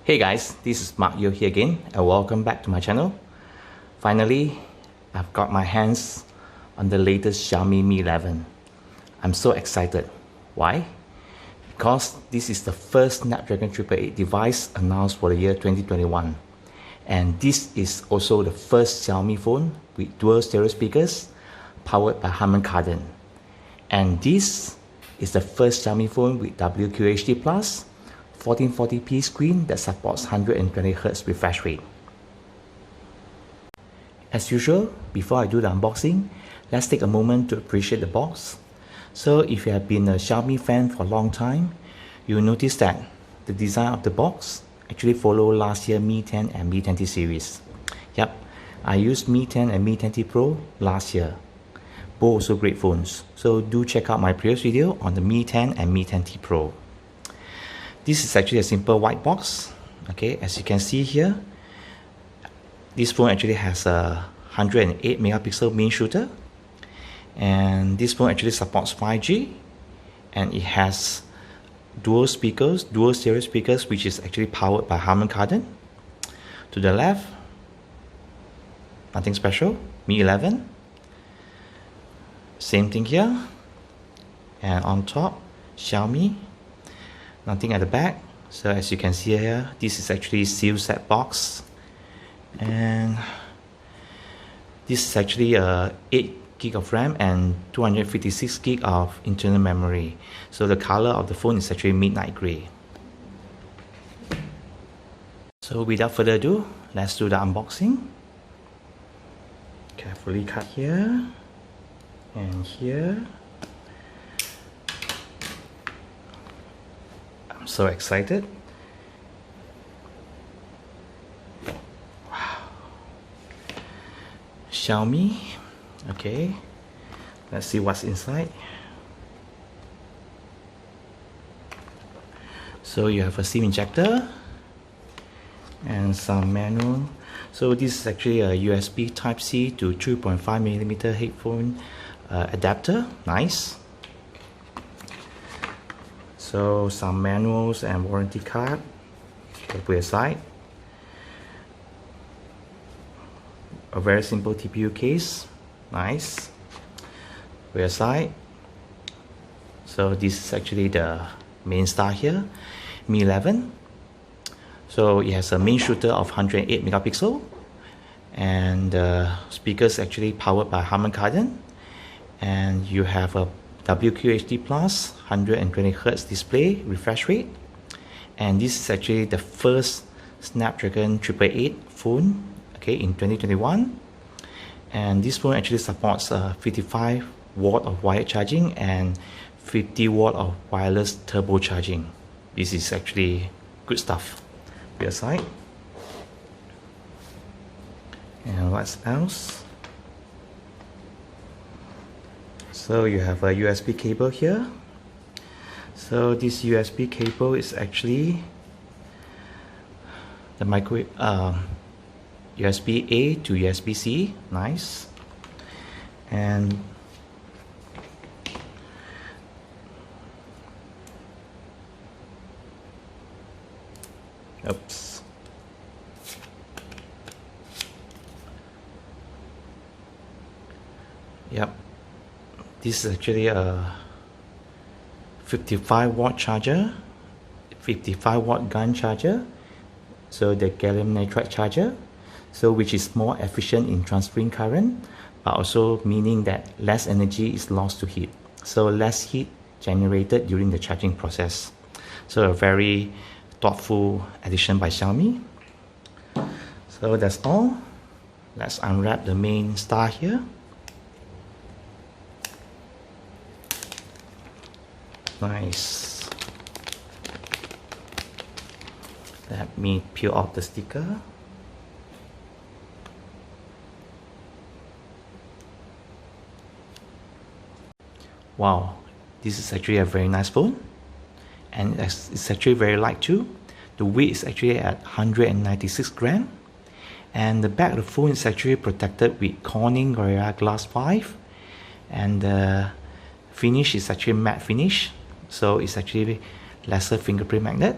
Hey guys, this is Mark Yo here again and welcome back to my channel. Finally, I've got my hands on the latest Xiaomi Mi 11. I'm so excited. Why? Because this is the first Snapdragon 888 device announced for the year 2021. And this is also the first Xiaomi phone with dual stereo speakers powered by Harman Kardon. And this is the first Xiaomi phone with WQHD+, 1440p screen that supports 120Hz refresh rate. As usual, before I do the unboxing, let's take a moment to appreciate the box. So if you have been a Xiaomi fan for a long time, you will notice that the design of the box actually follow last year Mi 10 and Mi 10T series. Yep, I used Mi 10 and Mi 10T Pro last year. Both also great phones, so do check out my previous video on the Mi 10 and Mi 10T Pro. This is actually a simple white box. Okay, as you can see here, this phone actually has a 108 megapixel main shooter, and this phone actually supports 5G, and it has dual stereo speakers, which is actually powered by Harman Kardon. To the left, nothing special, Mi 11. Same thing here, and on top, Xiaomi. Nothing at the back. So as you can see here, this is actually seal set box, and this is actually a 8 gig of RAM and 256 gig of internal memory. So the color of the phone is actually midnight gray. So without further ado, let's do the unboxing. Carefully cut here and here. I'm so excited. Wow. Xiaomi. Okay, let's see what's inside. So you have a SIM injector and some manual. So this is actually a USB Type-C to 3.5mm headphone adapter. Nice. So some manuals and warranty card. Okay, put aside. A very simple TPU case. Nice. Put aside. So this is actually the main star here, Mi 11. So it has a main shooter of 108 megapixel, and the speakers actually powered by Harman Kardon, and you have a WQHD+, 120Hz display refresh rate, and this is actually the first Snapdragon 888 phone, okay, in 2021. And this phone actually supports 55 watt of wired charging and 50 watt of wireless turbo charging. This is actually good stuff. Put aside. And what else? So you have a USB cable here. So this USB cable is actually the micro USB A to USB C. Nice. And oops. Yep. This is actually a 55 watt charger, 55 watt gun charger. So the gallium nitride charger, so which is more efficient in transferring current, but also meaning that less energy is lost to heat. So less heat generated during the charging process. So a very thoughtful addition by Xiaomi. So that's all. Let's unwrap the main star here. Nice. Let me peel off the sticker. Wow, this is actually a very nice phone, and it's actually very light too. The weight is actually at 196 grams, and the back of the phone is actually protected with Corning Gorilla Glass 5, and the finish is actually matte finish. So it's actually lesser fingerprint magnet,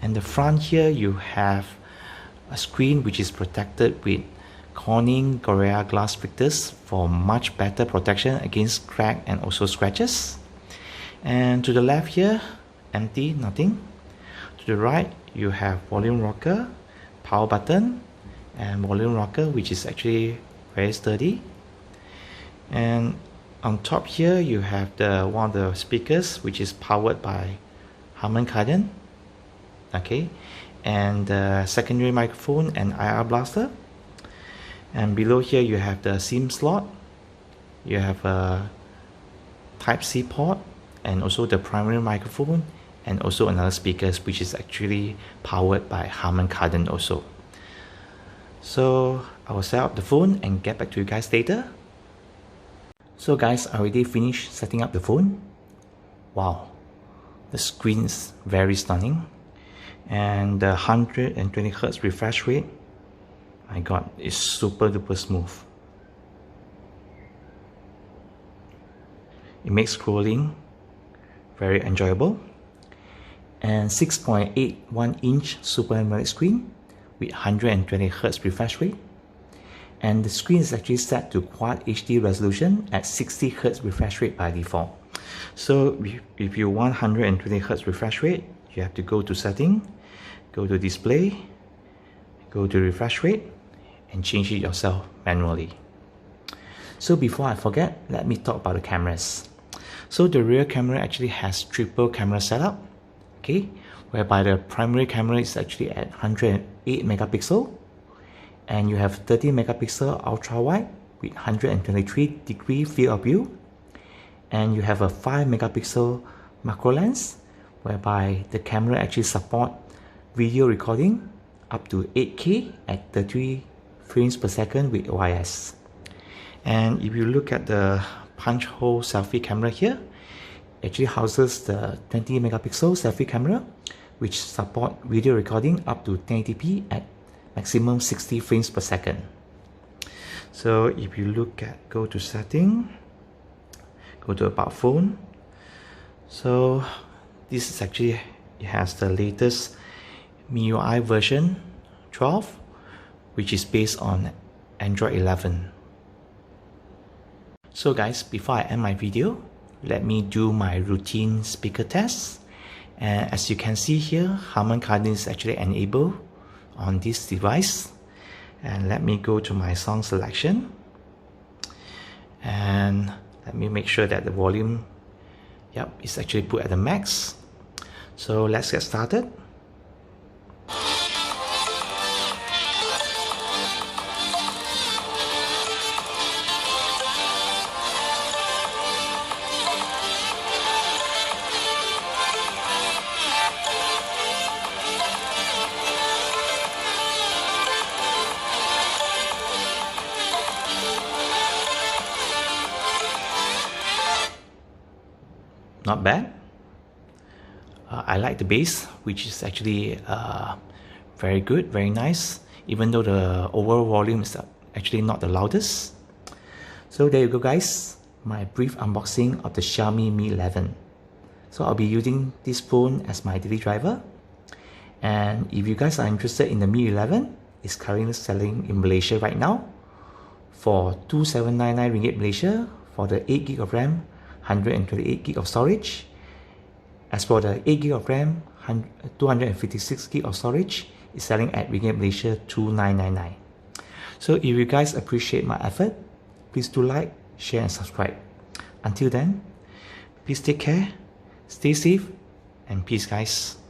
And the front here you have a screen which is protected with Corning Gorilla Glass filters for much better protection against crack and also scratches. And to the left here, empty, nothing. To the right, you have volume rocker, power button, and volume rocker, which is actually very sturdy. And on top here, you have one of the speakers, which is powered by Harman Kardon. Okay, and the secondary microphone and IR blaster. And below here, you have the SIM slot. You have a Type-C port, and also the primary microphone, and also another speakers which is actually powered by Harman Kardon also. So I will set up the phone and get back to you guys later. So guys, I already finished setting up the phone. Wow, the screen is very stunning, and the 120 Hz refresh rate, my god, it's super duper smooth. It makes scrolling very enjoyable. And 6.81 inch Super AMOLED screen with 120 Hz refresh rate. And the screen is actually set to Quad HD resolution at 60 Hz refresh rate by default. So if you want 120 Hz refresh rate, you have to go to setting, go to display, go to refresh rate, and change it yourself manually. So before I forget, let me talk about the cameras. So the rear camera actually has triple camera setup, okay, whereby the primary camera is actually at 108 megapixel, and you have 30 megapixel ultra wide with 123 degree field of view, and you have a 5 megapixel macro lens, whereby the camera actually support video recording up to 8K at 30 frames per second with OIS. And if you look at the punch hole selfie camera here, actually houses the 20 megapixel selfie camera, which support video recording up to 1080p at maximum 60 frames per second. So if you look at, go to setting, go to about phone. So this is actually, it has the latest MIUI version 12, which is based on Android 11. So guys, before I end my video, let me do my routine speaker test. And as you can see here, Harman Kardon is actually enabled on this device. And let me go to my song selection. And let me make sure that the volume, is actually put at the max. So let's get started. Not bad. I like the bass, which is actually very good, very nice, even though the overall volume is actually not the loudest. So there you go guys, my brief unboxing of the Xiaomi Mi 11. So I'll be using this phone as my daily driver. And if you guys are interested in the Mi 11, it's currently selling in Malaysia right now for 2799 ringgit Malaysia for the 8GB of RAM, 128GB of storage. As for the 8GB of RAM, 256GB of storage is selling at ringgit Malaysia 2999. So if you guys appreciate my effort, please do like, share and subscribe. Until then, please take care, stay safe, and peace guys.